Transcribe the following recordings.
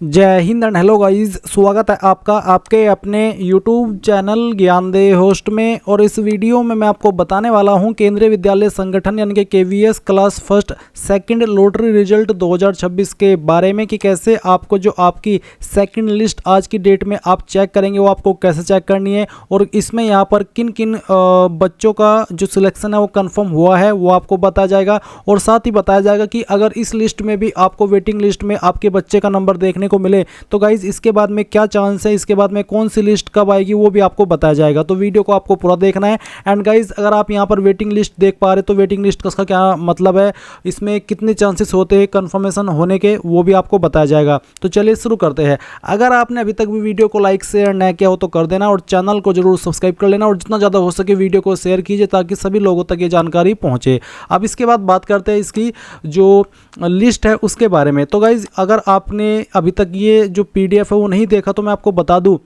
जय Hind and hello guys, स्वागत है आपका आपके अपने YouTube चैनल ज्ञानदे होस्ट में। और इस वीडियो में मैं आपको बताने वाला हूं केंद्रीय विद्यालय संगठन यानी कि KVS class first second lottery result 2026 के बारे में कि कैसे आपको जो आपकी सेकंड लिस्ट आज की डेट में आप चेक करेंगे वो आपको कैसे चेक करनी है, और इसमें यहाँ पर किन किन बच्चों का जो सिलेक्शन है वो कन्फर्म हुआ है वो आपको बताया जाएगा। और साथ ही बताया जाएगा कि अगर इस लिस्ट में भी आपको वेटिंग लिस्ट में आपके बच्चे का नंबर देखने को मिले तो गाइज इसके बाद में क्या चांस है, इसके बाद में कौन सी लिस्ट कब आएगी वो भी आपको बताया जाएगा। तो वीडियो को आपको पूरा देखना है। एंड गाइज अगर आप यहाँ पर वेटिंग लिस्ट देख पा रहे तो वेटिंग लिस्ट का क्या मतलब है, इसमें कितने चांसेस होते हैं कंफर्मेशन होने के, वो भी आपको बताया जाएगा। तो चलिए शुरू करते हैं। अगर आपने अभी तक भी वीडियो को लाइक शेयर न किया हो तो कर देना और चैनल को जरूर सब्सक्राइब कर लेना और जितना ज़्यादा हो सके वीडियो को शेयर कीजिए ताकि सभी लोगों तक ये जानकारी पहुँचे। अब इसके बाद बात करते हैं इसकी जो लिस्ट है उसके बारे में। तो गाइज अगर आपने अभी तक ये जो PDF है वो नहीं देखा तो मैं आपको बता दूं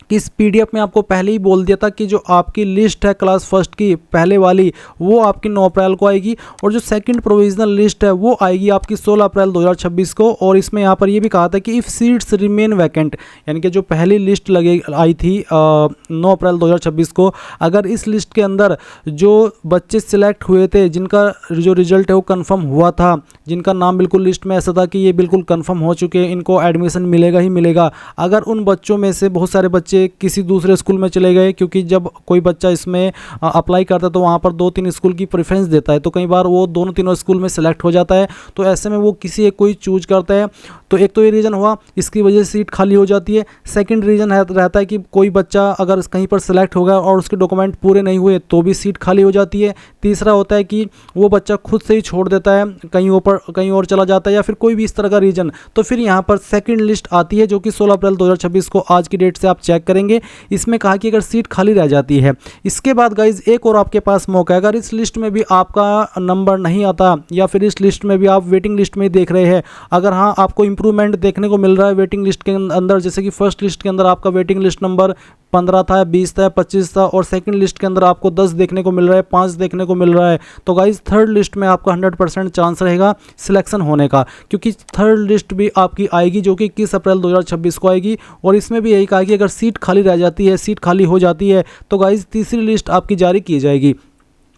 कि इस PDF में आपको पहले ही बोल दिया था कि जो आपकी लिस्ट है क्लास फर्स्ट की पहले वाली वो आपकी 9 अप्रैल को आएगी और जो सेकंड प्रोविजनल लिस्ट है वो आएगी आपकी 16 अप्रैल 2026 को। और इसमें यहाँ पर ये भी कहा था कि इफ़ सीट्स रिमेन वैकेंट, यानी कि जो पहली लिस्ट आई थी 9 अप्रैल 2026 को, अगर इस लिस्ट के अंदर जो बच्चे सिलेक्ट हुए थे जिनका जो रिजल्ट है वो कन्फर्म हुआ था, जिनका नाम बिल्कुल लिस्ट में ऐसा था कि ये बिल्कुल कन्फर्म हो चुके हैं, इनको एडमिशन मिलेगा ही मिलेगा। अगर उन बच्चों में से बहुत सारे बच्चे किसी दूसरे स्कूल में चले गए, क्योंकि जब कोई बच्चा इसमें अप्लाई करता है तो वहाँ पर 2-3 स्कूल की प्रेफरेंस देता है, तो कई बार वो दोनों तीनों स्कूल में सेलेक्ट हो जाता है। तो ऐसे में वो किसी एक कोई चूज करता है। तो एक तो ये रीज़न हुआ, इसकी वजह से सीट खाली हो जाती है। सेकंड रीज़न रहता है कि कोई बच्चा अगर कहीं पर सेलेक्ट हो गया और उसके डॉक्यूमेंट पूरे नहीं हुए तो भी सीट खाली हो जाती है। तीसरा होता है कि वो बच्चा खुद से ही छोड़ देता है, कहीं और चला जाता है या फिर कोई भी इस तरह का रीज़न। तो फिर यहाँ पर सेकंड लिस्ट आती है जो कि 16 अप्रैल 2026 को आज की डेट से आप चेक करेंगे। इसमें कहा कि अगर सीट खाली रह जाती है, इसके बाद गाइज एक और आपके पास मौका है। अगर इस लिस्ट में भी आपका नंबर नहीं आता या फिर इस लिस्ट में भी आप वेटिंग लिस्ट में देख रहे हैं, अगर हाँ आपको इंप्रूवमेंट देखने को मिल रहा है वेटिंग लिस्ट के अंदर, जैसे कि फर्स्ट लिस्ट के अंदर आपका वेटिंग लिस्ट नंबर 15 था, 20 था, 25 था और सेकंड लिस्ट के अंदर आपको 10 देखने को मिल रहा है, 5 देखने को मिल रहा है, तो गाइज थर्ड लिस्ट में आपका 100% चांस रहेगा सिलेक्शन होने का, क्योंकि थर्ड लिस्ट भी आपकी आएगी जो कि 21 अप्रैल 2026 को आएगी। और इसमें भी यही कहा कि अगर सीट खाली रह जाती है, सीट खाली हो जाती है तो गाइज तीसरी लिस्ट आपकी जारी की जाएगी।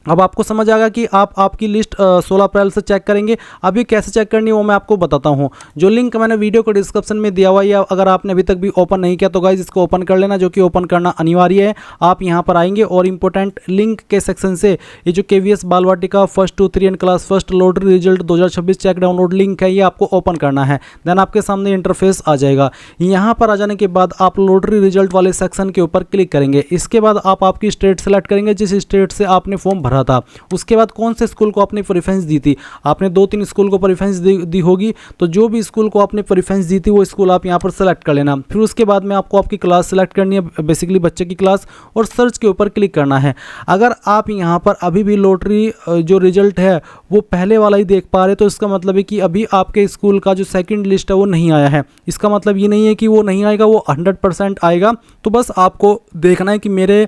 अब आपको समझ आएगा कि आप आपकी लिस्ट 16 अप्रैल से चेक करेंगे। अभी कैसे चेक करनी है वो मैं आपको बताता हूँ। जो लिंक मैंने वीडियो को डिस्क्रिप्शन में दिया हुआ है, अगर आपने अभी तक भी ओपन नहीं किया तो गाइज इसको ओपन कर लेना, जो कि ओपन करना अनिवार्य है। आप यहाँ पर आएंगे और इंपॉर्टेंट लिंक के सेक्शन से ये जो KVS Bal Vatika first 2, 3 and class first lottery result 2026 check download link है, ये आपको ओपन करना है। देन आपके सामने इंटरफेस आ जाएगा। यहाँ पर आ जाने के बाद आप लॉटरी रिजल्ट वाले सेक्शन के ऊपर क्लिक करेंगे। इसके बाद आप आपकी स्टेट सेलेक्ट करेंगे जिस स्टेट से आपने फॉर्म भरा था। उसके बाद कौन से स्कूल को आपने प्रेफरेंस दी थी, आपने 2-3 स्कूल को प्रेफरेंस दी होगी, तो जो भी स्कूल को आपने प्रेफरेंस दी थी वो स्कूल आप यहाँ पर सेलेक्ट कर लेना। फिर उसके बाद में आपको आपकी क्लास सेलेक्ट करनी है, बेसिकली बच्चे की क्लास, और सर्च के ऊपर क्लिक करना है। अगर आप यहाँ पर अभी भी लॉटरी जो रिजल्ट है वो पहले वाला ही देख पा रहे तो इसका मतलब है कि अभी आपके स्कूल का जो सेकंड लिस्ट है वो नहीं आया है। इसका मतलब ये नहीं है कि वो नहीं आएगा, वो 100% आएगा। तो बस आपको देखना है कि मेरे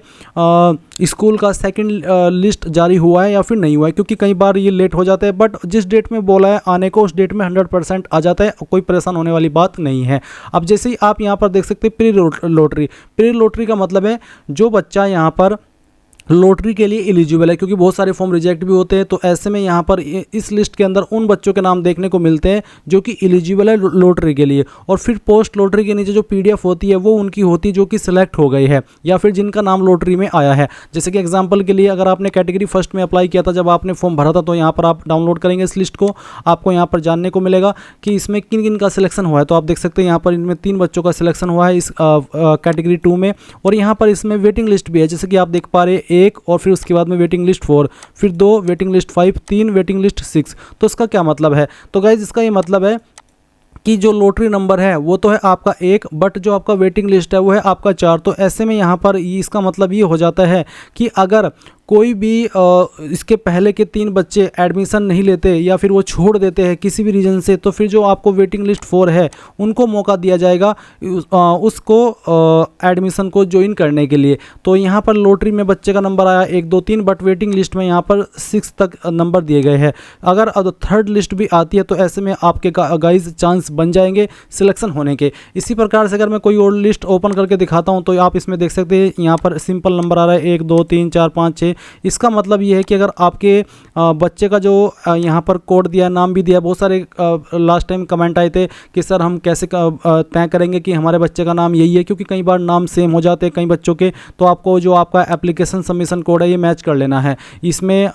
स्कूल का सेकंड लिस्ट जारी हुआ है या फिर नहीं हुआ है, क्योंकि कई बार ये लेट हो जाता है, बट जिस डेट में बोला है आने को उस डेट में 100% आ जाता है, कोई परेशान होने वाली बात नहीं है। अब जैसे ही आप यहाँ पर देख सकते हैं प्री लॉटरी का मतलब है जो बच्चा यहाँ पर लॉटरी के लिए एलिजिबल है, क्योंकि बहुत सारे फॉर्म रिजेक्ट भी होते हैं। तो ऐसे में यहाँ पर इस लिस्ट के अंदर उन बच्चों के नाम देखने को मिलते हैं जो कि एलिजिबल है लॉटरी के लिए। और फिर पोस्ट लॉटरी के नीचे जो PDF होती है वो उनकी होती है जो कि सिलेक्ट हो गई है या फिर जिनका नाम लॉटरी में आया है। जैसे कि एग्जाम्पल के लिए अगर आपने कैटेगरी फर्स्ट में अप्लाई किया था, जब आपने फॉर्म भरा था, तो यहाँ पर आप डाउनलोड करेंगे इस लिस्ट को, आपको यहाँ पर जानने को मिलेगा कि इसमें किन किन का सिलेक्शन हुआ है। तो आप देख सकते हैं यहाँ पर इनमें 3 बच्चों का सिलेक्शन हुआ है इस कैटेगरी 2 में। और यहाँ पर इसमें वेटिंग लिस्ट भी है, जैसे कि आप देख पा रहे 1 और फिर उसके बाद में वेटिंग लिस्ट 4, फिर 2 वेटिंग लिस्ट 5, 3 वेटिंग लिस्ट 6। तो इसका क्या मतलब है, तो गाइज इसका ये मतलब है कि जो लॉटरी नंबर है वो तो है आपका 1, बट जो आपका वेटिंग लिस्ट है वो है आपका 4। तो ऐसे में यहाँ पर इसका मतलब ये हो जाता है कि अगर कोई भी इसके पहले के 3 बच्चे एडमिशन नहीं लेते या फिर वो छोड़ देते हैं किसी भी रीज़न से, तो फिर जो आपको वेटिंग लिस्ट 4 है उनको मौका दिया जाएगा उसको एडमिशन को ज्वाइन करने के लिए। तो यहाँ पर लॉटरी में बच्चे का नंबर आया 1 2 3, बट वेटिंग लिस्ट में यहाँ पर 6 तक नंबर दिए गए हैं। अगर थर्ड लिस्ट भी आती है तो ऐसे में आपके गाइज चांस बन जाएंगे सिलेक्शन होने के। इसी प्रकार से अगर मैं कोई और लिस्ट ओपन करके दिखाता हूँ तो आप इसमें देख सकते हैं यहाँ पर सिंपल नंबर आ रहा है 1 2 3 4 5 6। इसका मतलब ये है कि अगर आपके बच्चे का जो यहाँ पर कोड दिया, नाम भी दिया, बहुत सारे लास्ट टाइम कमेंट आए थे कि सर हम कैसे तय करेंगे कि हमारे बच्चे का नाम यही है, क्योंकि कई बार नाम सेम हो जाते हैं कई बच्चों के। तो आपको जो आपका एप्लीकेशन सबमिशन कोड है ये मैच कर लेना है, इसमें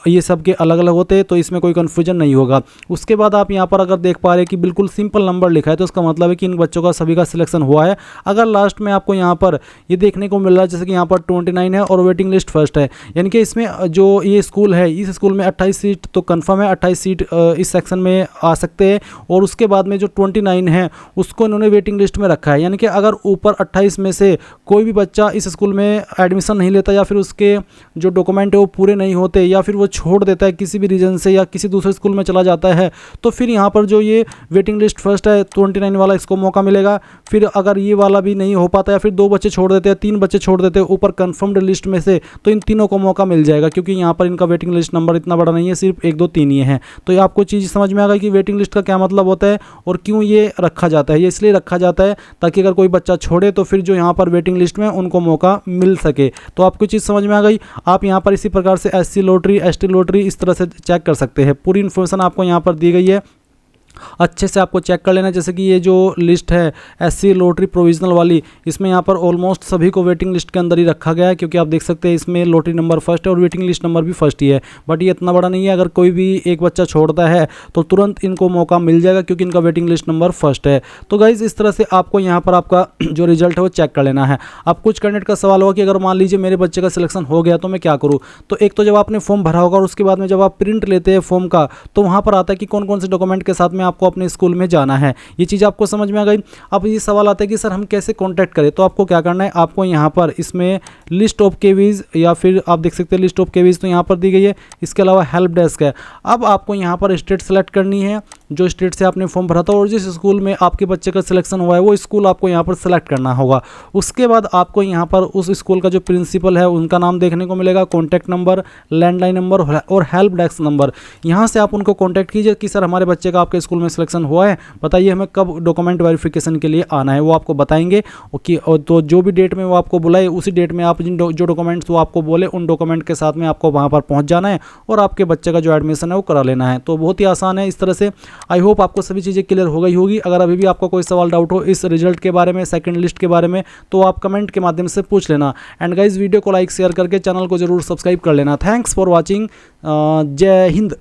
ये सब के अलग अलग होते हैं, तो इसमें कोई कन्फ्यूजन नहीं होगा। उसके बाद आप यहाँ पर अगर देख पा रहे हैं कि बिल्कुल सिंपल नंबर लिखा है, तो उसका मतलब है कि इन बच्चों का सभी का सिलेक्शन हुआ है। अगर लास्ट में आपको यहाँ पर ये देखने को मिल रहा है जैसे कि यहाँ पर 29 है और वेटिंग लिस्ट फर्स्ट है, यानी कि इसमें जो ये स्कूल है इस स्कूल में 28 सीट तो कंफर्म है, 28 सीट इस सेक्शन में आ सकते हैं। और उसके बाद में जो 29 है उसको इन्होंने वेटिंग लिस्ट में रखा है, यानी कि अगर ऊपर 28 में से कोई भी बच्चा इस स्कूल में एडमिशन नहीं लेता या फिर उसके जो डॉक्यूमेंट है वो पूरे नहीं होते या फिर वो छोड़ देता है किसी भी रीज़न से या किसी दूसरे स्कूल में चला जाता है, तो फिर यहाँ पर जो ये वेटिंग लिस्ट फर्स्ट है 29 वाला इसको मौका मिलेगा। फिर अगर ये वाला भी नहीं हो पाता या फिर 2 बच्चे छोड़ देते हैं, 3 बच्चे छोड़ देते हैं ऊपर कंफर्म्ड लिस्ट में से, तो इन तीनों को मौका मिल जाएगा, क्योंकि यहाँ पर इनका वेटिंग लिस्ट नंबर इतना बड़ा नहीं है, सिर्फ 1 2 3 ही है। तो ये आपको चीज़ समझ में आ गई कि वेटिंग लिस्ट का क्या मतलब होता है और क्यों ये रखा जाता है। ये इसलिए रखा जाता है ताकि अगर कोई बच्चा छोड़े तो फिर जो यहाँ पर वेटिंग लिस्ट में उनको मौका मिल सके। तो आपको चीज़ समझ में आ गई। आप यहाँ पर इसी प्रकार से SC लॉटरी ST लॉटरी इस तरह से चेक कर सकते हैं। पूरी इन्फॉर्मेशन आपको यहाँ पर दी गई है, अच्छे से आपको चेक कर लेना। जैसे कि ये जो लिस्ट है SC लॉटरी प्रोविजनल वाली, इसमें यहाँ पर ऑलमोस्ट सभी को वेटिंग लिस्ट के अंदर ही रखा गया है, क्योंकि आप देख सकते हैं इसमें लॉटरी नंबर फर्स्ट है और वेटिंग लिस्ट नंबर भी फर्स्ट ही है। बट ये इतना बड़ा नहीं है, अगर कोई भी एक बच्चा छोड़ता है तो तुरंत इनको मौका मिल जाएगा क्योंकि इनका वेटिंग लिस्ट नंबर फर्स्ट है। तो गाइज़ इस तरह से आपको यहाँ पर आपका जो रिजल्ट है वो चेक कर लेना है। अब कुछ कैंडिडेट का सवाल होगा कि अगर मान लीजिए मेरे बच्चे का सिलेक्शन हो गया तो मैं क्या करूँ। तो एक तो जब आपने फॉर्म भरा होगा और उसके बाद में जब आप प्रिंट लेते हैं फॉर्म का, तो वहाँ पर आता है कि कौन कौन से डॉक्यूमेंट के साथ में आपको अपने स्कूल में जाना है। ये चीज़ आपको समझ में आ गई। अब ये सवाल आता है कि सर हम कैसे कांटेक्ट करें। तो आपको क्या करना है, आपको यहाँ पर इसमें लिस्ट ऑफ केवीज या फिर आप देख सकते हैं लिस्ट ऑफ केवीज तो यहाँ पर दी गई है। इसके अलावा हेल्प डेस्क है। अब आपको यहाँ पर स्टेट सेलेक्ट करनी है, जो स्टेट से आपने फॉर्म भरा था, और जिस स्कूल में आपके बच्चे का सिलेक्शन हुआ है वो स्कूल आपको यहाँ पर सेलेक्ट करना होगा। उसके बाद आपको यहाँ पर उस स्कूल का जो प्रिंसिपल है उनका नाम देखने को मिलेगा, कॉन्टैक्ट नंबर, लैंडलाइन नंबर और हेल्प डेस्क नंबर। यहाँ से आप उनको कॉन्टैक्ट कीजिए कि सर हमारे बच्चे का आपके स्कूल में सिलेक्शन हुआ है, बताइए हमें कब डॉक्यूमेंट वेरिफिकेशन के लिए आना है। वो आपको बताएंगे कि तो जो भी डेट में वो आपको बुलाए उसी डेट में आप जिन जो डॉक्यूमेंट्स वो आपको बोले उन डॉक्यूमेंट के साथ में आपको वहाँ पर पहुँच जाना है और आपके बच्चे का जो एडमिशन है वो करा लेना है। तो बहुत ही आसान है। इस तरह से आई होप आपको सभी चीज़ें क्लियर हो गई होगी। अगर अभी भी आपका कोई सवाल डाउट हो इस रिजल्ट के बारे में, सेकंड लिस्ट के बारे में, तो आप कमेंट के माध्यम से पूछ लेना। एंड गाइज वीडियो को लाइक शेयर करके चैनल को जरूर सब्सक्राइब कर लेना। Thanks for watching. जय हिंद।